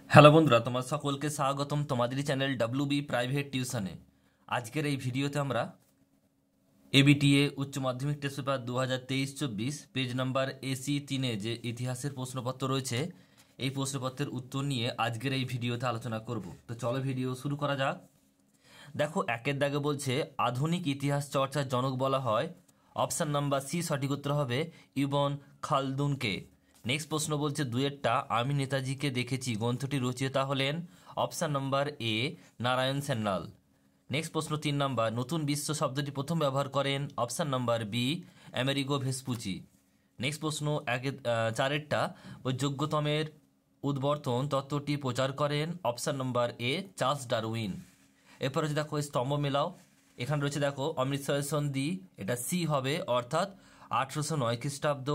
Hello বন্ধুরা, তোমার সকলকে স্বাগতম তোমাদেরই চ্যানেল WB প্রাইভেট টিউশনে। আজকের এই ভিডিওতে আমরা ABTA উচ্চ মাধ্যমিক test paper 2023-24 page number AC3 যে ইতিহাসের প্রশ্নপত্র রয়েছে, এই প্রশ্নপত্রের উত্তর নিয়ে আজকের এই ভিডিওতে আলোচনা করব। তো চলো ভিডিও শুরু করা যাক। দেখো, একের দাগে বলছে আধুনিক ইতিহাস চর্চার জনক বলা হয়। অপশান নাম্বার সি সঠিক উত্তর হবে ইবন খালদুনকে। নেক্সট প্রশ্ন বলছে দুয়েরটা আমি নেতাজিকে দেখেছি গ্রন্থটি রচয়িতা হলেন। Option number A Narayan Sanyal. Next প্রশ্ন 3 নাম্বার নতুন বিশ্ব শব্দটি প্রথম ব্যবহার করেন। Option number B Amerigo Vespucci. Next প্রশ্ন চারেরটা ওই যোগ্যতমের উদ্বর্তন তত্ত্বটি প্রচার করেন। Option number A Charles Darwin. এরপর হচ্ছে দেখো স্তম্ভ মেলাও। এখানে রয়েছে দেখো অমৃতসরের সন্ধি, এটা সি হবে অর্থাৎ 1809 খ্রিস্টাব্দ।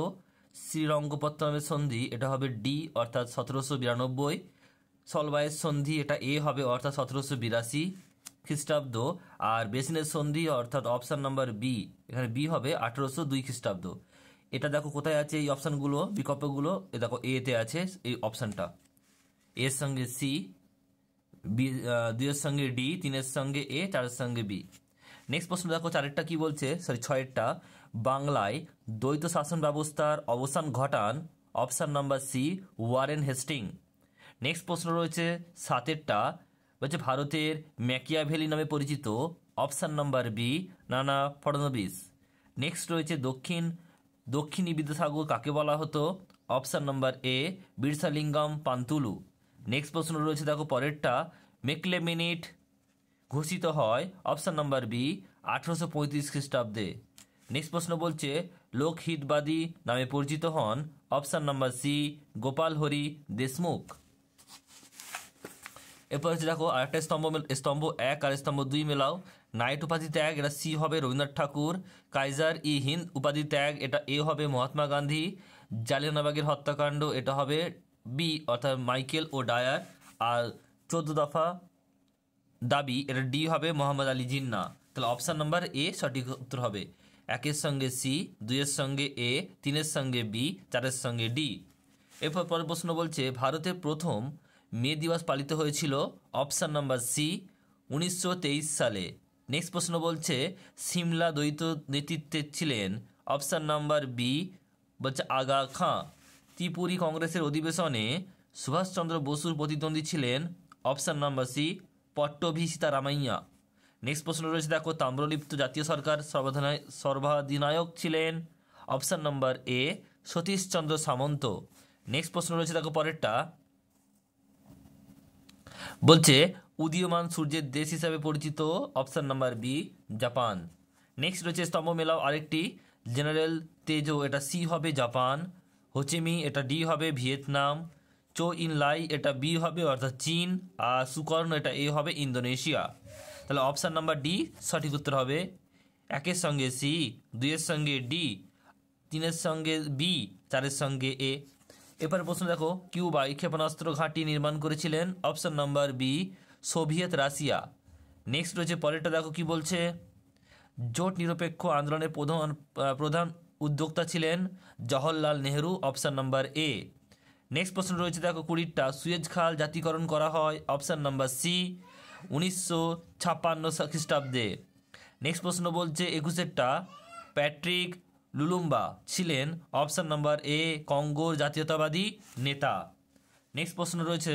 শ্রীরঙ্গপত্তমের সন্ধি এটা হবে ডি অর্থাৎ 1792। সলবাইয়ের সন্ধি এটা এ হবে অর্থাৎ 1782 খ্রিস্টাব্দ। আর বেসিনের সন্ধি অর্থাৎ অপশান নাম্বার বি, এখানে বি হবে 1802 খ্রিস্টাব্দ। এটা দেখো কোথায় আছে এই অপশানগুলো, বিকল্পগুলো, এ দেখো এতে আছে এই অপশানটা। এর সঙ্গে সি, বি, 2-এর সঙ্গে ডি, 3-এর সঙ্গে এ, 4-এর সঙ্গে বি। নেক্সট প্রশ্ন দেখো চারেরটা কি বলছে, 6এরটা বাংলায় দ্বৈত শাসন ব্যবস্থার অবসান ঘটান। Option number C Warren Hastings. Next প্রশ্ন রয়েছে 7এরটা বলছে ভারতের ম্যাকিয়াভেলি নামে পরিচিত। অপশান নাম্বার বি নানা ফডনবিস। নেক্সট রয়েছে দক্ষিণী বিদ্যাসাগর কাকে বলা হতো। Option number A Viresalingam Pantulu. Next প্রশ্ন রয়েছে দেখো পরেরটা মেকলেমিনিট ঘোষিত হয়। অপশান নাম্বার বি 1835 খ্রিস্টাব্দে। নেক্সট প্রশ্ন বলছে লোকহিতবাদী নামে পরিচিত হন। Option number C Gopal Hari Deshmukh. এরপর হচ্ছে দেখো আরেকটা স্তম্ভ 1 আর স্তম্ভ 2 মেলাও। নাইট উপাধি ত্যাগ এটা সি হবে রবীন্দ্রনাথ ঠাকুর। কাইজার ই হিন্দ উপাধি ত্যাগ এটা এ হবে মহাত্মা গান্ধী। জালিয়ানওয়ালাবাগের হত্যাকাণ্ড এটা হবে বি অর্থাৎ মাইকেল ও ডায়ার। আর 14 দফা দাবি এটা ডি হবে মোহাম্মদ আলী জিন্না। তাহলে অপশান নাম্বার এ সঠিক উত্তর হবে। 1-এর সঙ্গে সি, 2-এর সঙ্গে এ, 3-এর সঙ্গে বি, 4-এর সঙ্গে ডি। এরপর পরের প্রশ্ন বলছে ভারতের প্রথম মে দিবস পালিত হয়েছিল। অপশান নাম্বার সি 1923 সালে। নেক্সট প্রশ্ন বলছে সিমলা দ্বৈত নেতৃত্বে ছিলেন। অপশান নাম্বার বি বলছে আগা খাঁ। ত্রিপুরী কংগ্রেসের অধিবেশনে সুভাষচন্দ্র বসুর প্রতিদ্বন্দ্বী ছিলেন। Option number C Pattabhi Sitaramayya. Next প্রশ্ন রয়েছে দেখো তাম্রলিপ্ত জাতীয় সরকার সর্বাধিনায়ক ছিলেন। Option number A Satishchandra Samanta. Next প্রশ্ন রয়েছে দেখো পরেরটা বলছে উদীয়মান সূর্যের দেশ হিসাবে পরিচিত। Option number B Japan. Next রয়েছে স্তম্ভ মেলাও আরেকটি জেনারেল তেজো এটা সি হবে জাপান। হোচিমি এটা ডি হবে ভিয়েতনাম। চো ইন লাই এটা বি হবে অর্থাৎ চীন। আর সুকর্ণ এটা এ হবে ইন্দোনেশিয়া। তাহলে অপশান নাম্বার ডি সঠিক উত্তর হবে। 1-এর সঙ্গে সি, 2-এর সঙ্গে ডি, 3-এর সঙ্গে বি, 4-এর সঙ্গে এ। এরপরে প্রশ্ন দেখো কিউবায় ক্ষেপণাস্ত্র ঘাঁটি নির্মাণ করেছিলেন। Option number B Soviet Russia. Next রয়েছে পরেরটা দেখো কি বলছে জোট নিরপেক্ষ আন্দোলনের প্রধান উদ্যোক্তা ছিলেন জওহরলাল নেহেরু। অপশান নাম্বার এ। নেক্সট প্রশ্ন রয়েছে দেখো 20টা সুয়েজ খাল জাতীয়করণ করা হয়। অপশান নাম্বার সি 1956 খ্রিস্টাব্দে। নেক্সট প্রশ্ন বলছে 21টা প্যাট্রিক লুলুম্বা ছিলেন। অপশান নাম্বার এ কঙ্গোর জাতীয়তাবাদী নেতা। নেক্সট প্রশ্ন রয়েছে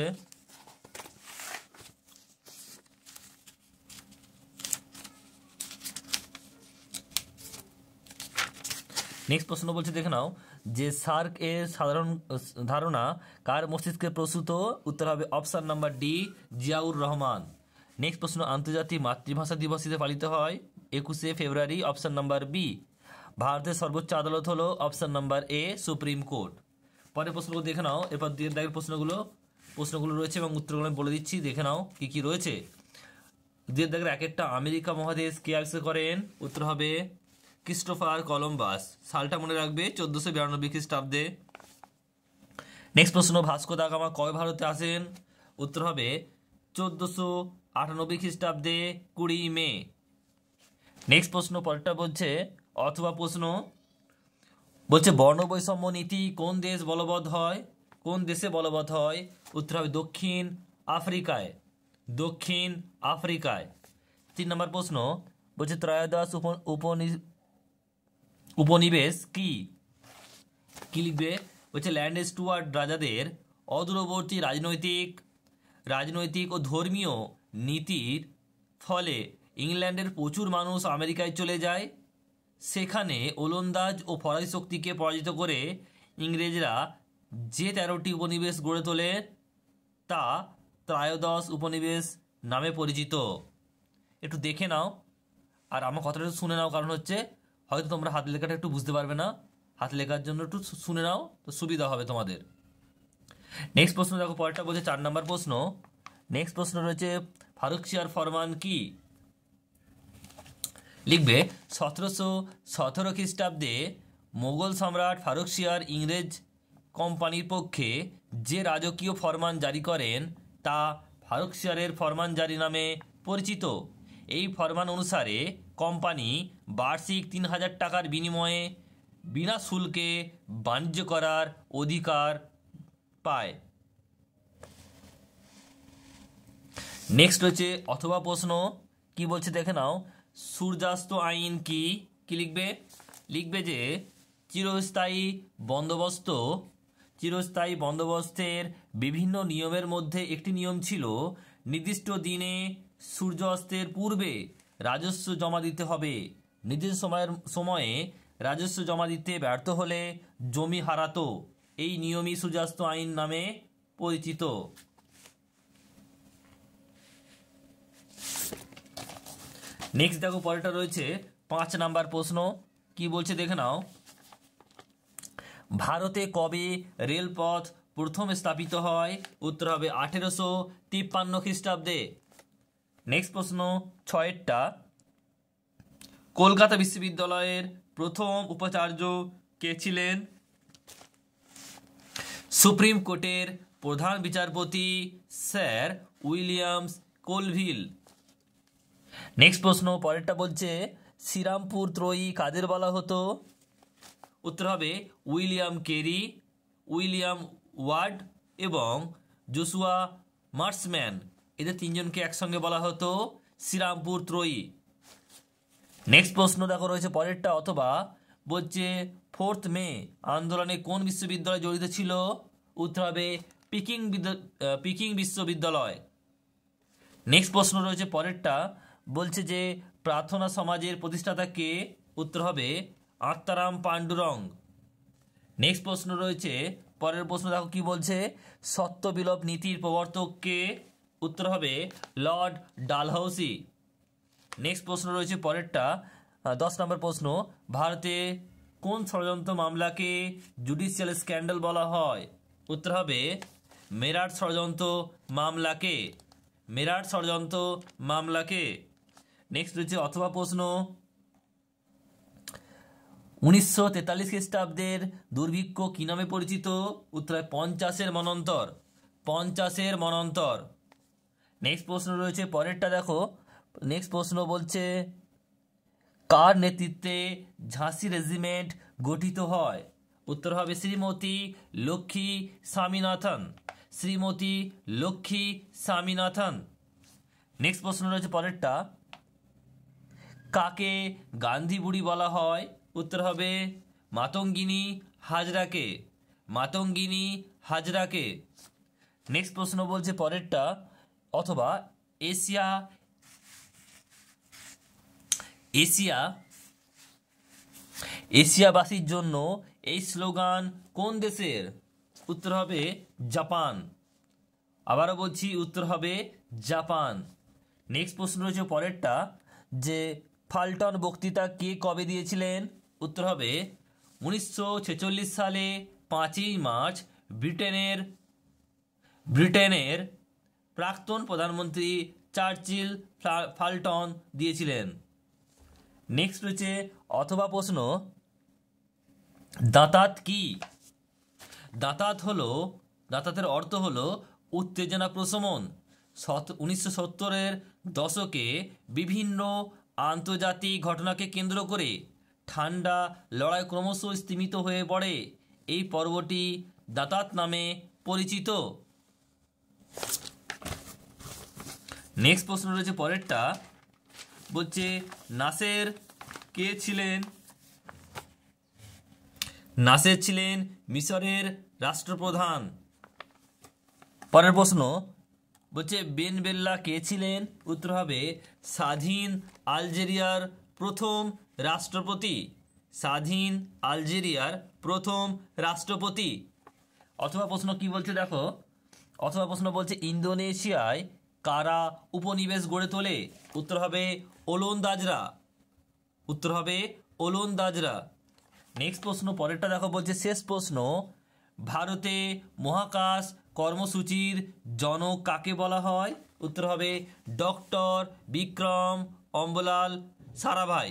বলছে দেখে নাও যে সার্ক এর সাধারণ ধারণা কার মস্তিষ্কে প্রসূত। উত্তর হবে option number D Ziaur Rahman. Next প্রশ্ন আন্তর্জাতিক মাতৃভাষা দিবস হিসেবে পালিত হয় 21শে ফেব্রুয়ারি। Option number B. ভারতের সর্বোচ্চ আদালত হলো option number A supreme court. পরের প্রশ্নগুলো দেখে নাও। এরপর দুই দাগের প্রশ্নগুলো রয়েছে এবং উত্তরগুলো আমি বলে দিচ্ছি, দেখে নাও কি কি রয়েছে। দুই দাগের 1-একটা আমেরিকা মহাদেশ কে আবিষ্কার করেন। উত্তর হবে ক্রিস্টোফার কলম্বাস। সালটা মনে রাখবে 1492 খ্রিস্টাব্দে। নেক্সট প্রশ্ন ভাস্কো দা গামা কবে ভারতে আসেন। উত্তর হবে 1498 খ্রিস্টাব্দে 20 মে। নেক্সট প্রশ্ন পরেরটা বলছে অথবা প্রশ্ন বলছে বর্ণ বৈষম্য নীতি কোন দেশ বলবৎ হয়। কোন দেশে বলবৎ হয়? উত্তর হবে দক্ষিণ আফ্রিকায়। দক্ষিণ আফ্রিকায়। 3 নম্বর প্রশ্ন বলছে ত্রয়োদশ উপনিবেশ কি? কি লিখবে? বলছে ল্যান্ড স্টুয়ার্ট রাজাদের অদূরবর্তী রাজনৈতিক ও ধর্মীয় নীতির ফলে ইংল্যান্ডের প্রচুর মানুষ আমেরিকায় চলে যায়। সেখানে ওলন্দাজ ও ফরাসি শক্তিকে পরাজিত করে ইংরেজরা যে 13টি উপনিবেশ গড়ে তোলে তা ত্রয়োদশ উপনিবেশ নামে পরিচিত। একটু দেখে নাও আর আমার কথাটা একটু শুনে নাও, কারণ হচ্ছে হয়তো তোমরা হাত লেখাটা একটু বুঝতে পারবে না, হাত লেখার জন্য একটু শুনে নাও তো সুবিধা হবে তোমাদের। নেক্সট প্রশ্ন দেখো, পরেরটা বলছে 4 নম্বর প্রশ্ন। নেক্সট প্রশ্ন রয়েছে ফারুকশিয়ার ফরমান কি? লিখবে 1717 খ্রিস্টাব্দে মোগল সম্রাট ফারুকশিয়ার ইংরেজ কোম্পানির পক্ষে যে রাজকীয় ফরমান জারি করেন তা ফারুকশিয়ারের ফরমানজারি নামে পরিচিত। এই ফরমান অনুসারে কোম্পানি বার্ষিক 3000 টাকার বিনিময়ে বিনা শুল্কে বাণিজ্য করার অধিকার পায়। নেক্সট হচ্ছে অথবা প্রশ্ন, কি বলছে দেখে নাও। সূর্যাস্ত আইন কি? কি লিখবে? লিখবে যে চিরস্থায়ী বন্দোবস্তের বিভিন্ন নিয়মের মধ্যে একটি নিয়ম ছিল নির্দিষ্ট দিনে সূর্য অস্তের পূর্বে রাজস্ব জমা দিতে হবে। নির্দিষ্ট সময়ে রাজস্ব জমা দিতে ব্যর্থ হলে জমি হারাতো। এই নিয়মই সূর্যাস্ত আইন নামে পরিচিত। নেক্সট দেখো, পরেরটা রয়েছে 5 নাম্বার প্রশ্ন। কি বলছে দেখে নাও। ভারতে কবে রেলপথ প্রথম স্থাপিত হয়? উত্তর হবে 1853 খ্রিস্টাব্দে। নেক্সট প্রশ্ন 6টা, কলকাতা বিশ্ববিদ্যালয়ের প্রথম উপাচার্য কে ছিলেন? সুপ্রিম কোর্টের প্রধান বিচারপতি স্যার উইলিয়ামস কোলভিল। নেক্সট প্রশ্ন পরেরটা বলছে শ্রীরামপুর ত্রয়ী কাদের বলা হতো? উত্তর হবে উইলিয়াম কেরি, উইলিয়াম ওয়ার্ড এবং জোশুয়া মার্সম্যান। এদের 3জনকে একসঙ্গে বলা হতো শ্রীরামপুর ত্রয়ী। নেক্সট প্রশ্ন দেখো রয়েছে পরেরটা অথবা বলছে 4th মে আন্দোলনে কোন বিশ্ববিদ্যালয় জড়িত ছিল? উত্তর হবে পিকিং বিশ্ববিদ্যালয়। নেক্সট প্রশ্ন রয়েছে পরেরটা বলছে যে প্রার্থনা সমাজের প্রতিষ্ঠাতা কে? উত্তর হবে আত্মারাম পাণ্ডুরং। নেক্সট প্রশ্ন রয়েছে পরের প্রশ্ন দেখো কি বলছে, সত্য বিলোপ নীতির প্রবর্তক কে? উত্তর হবে লর্ড ডালহাউসি। নেক্সট প্রশ্ন রয়েছে পরেরটা 10 নম্বর প্রশ্ন, ভারতে কোন ষড়যন্ত্র মামলাকে জুডিশিয়াল স্ক্যান্ডাল বলা হয়? উত্তর হবে মেরাট ষড়যন্ত্র মামলাকে। মেরাট ষড়যন্ত্র মামলাকে। নেক্সট রয়েছে অথবা প্রশ্ন, 1943 খ্রিস্টাব্দের দুর্ভিক্ষ কি নামে পরিচিত? উত্তর হয় 50-এর মনন্তর। 50-এর মনন্তর। নেক্সট প্রশ্ন রয়েছে পরেরটা দেখো। নেক্সট প্রশ্ন বলছে কার নেতৃত্বে ঝাঁসি রেজিমেন্ট গঠিত হয়? উত্তর হবে শ্রীমতী লক্ষ্মী স্বামীনাথন। শ্রীমতী লক্ষ্মী স্বামীনাথন। নেক্সট প্রশ্ন রয়েছে পরেরটা, কাকে গান্ধী বুড়ি বলা হয়? উত্তর হবে মাতঙ্গিনী হাজরাকে। মাতঙ্গিনী হাজরাকে। নেক্সট প্রশ্ন বলছে পরেরটা অথবা এশিয়াবাসীর জন্য এই স্লোগান কোন দেশের? উত্তর হবে জাপান। আবারও বলছি উত্তর হবে জাপান। নেক্সট প্রশ্ন রয়েছে পরেরটা যে ফাল্টন বক্তৃতা কে কবে দিয়েছিলেন? উত্তর হবে 1946 সালে 5ই মার্চ ব্রিটেনের প্রাক্তন প্রধানমন্ত্রী চার্চিল ফাল্টন দিয়েছিলেন। নেক্সট রয়েছে অথবা প্রশ্ন, দাঁতাত কি? দাঁতাতের অর্থ হলো উত্তেজনা প্রশমন। 1970-এর দশকে বিভিন্ন আন্তর্জাতিক ঘটনাকে কেন্দ্র করে ঠান্ডা লড়াই ক্রমশ স্তিমিত হয়ে পড়ে। এই পর্বটি দাঁতাত নামে পরিচিত? নেক্সট প্রশ্ন রয়েছে পরেরটা, বলছে নাসের কে ছিলেন? নাসের ছিলেন মিশরের রাষ্ট্রপ্রধান। পরের প্রশ্ন বলছে বেন বেল্লা কে ছিলেন? উত্তর হবে স্বাধীন আলজেরিয়ার প্রথম রাষ্ট্রপতি। স্বাধীন আলজেরিয়ার প্রথম রাষ্ট্রপতি। অথবা প্রশ্ন কি বলছে দেখো, অথবা প্রশ্ন বলছে ইন্দোনেশিয়ায় কারা উপনিবেশ গড়ে তোলে? উত্তর হবে ওলন্দাজরা। উত্তর হবে ওলন্দাজরা। নেক্সট প্রশ্ন পরেরটা দেখো, বলছে শেষ প্রশ্ন, ভারতে মহাকাশ কর্মসূচির জনক কাকে বলা হয়? উত্তর হবে ডক্টর বিক্রম অম্বলাল সারাভাই।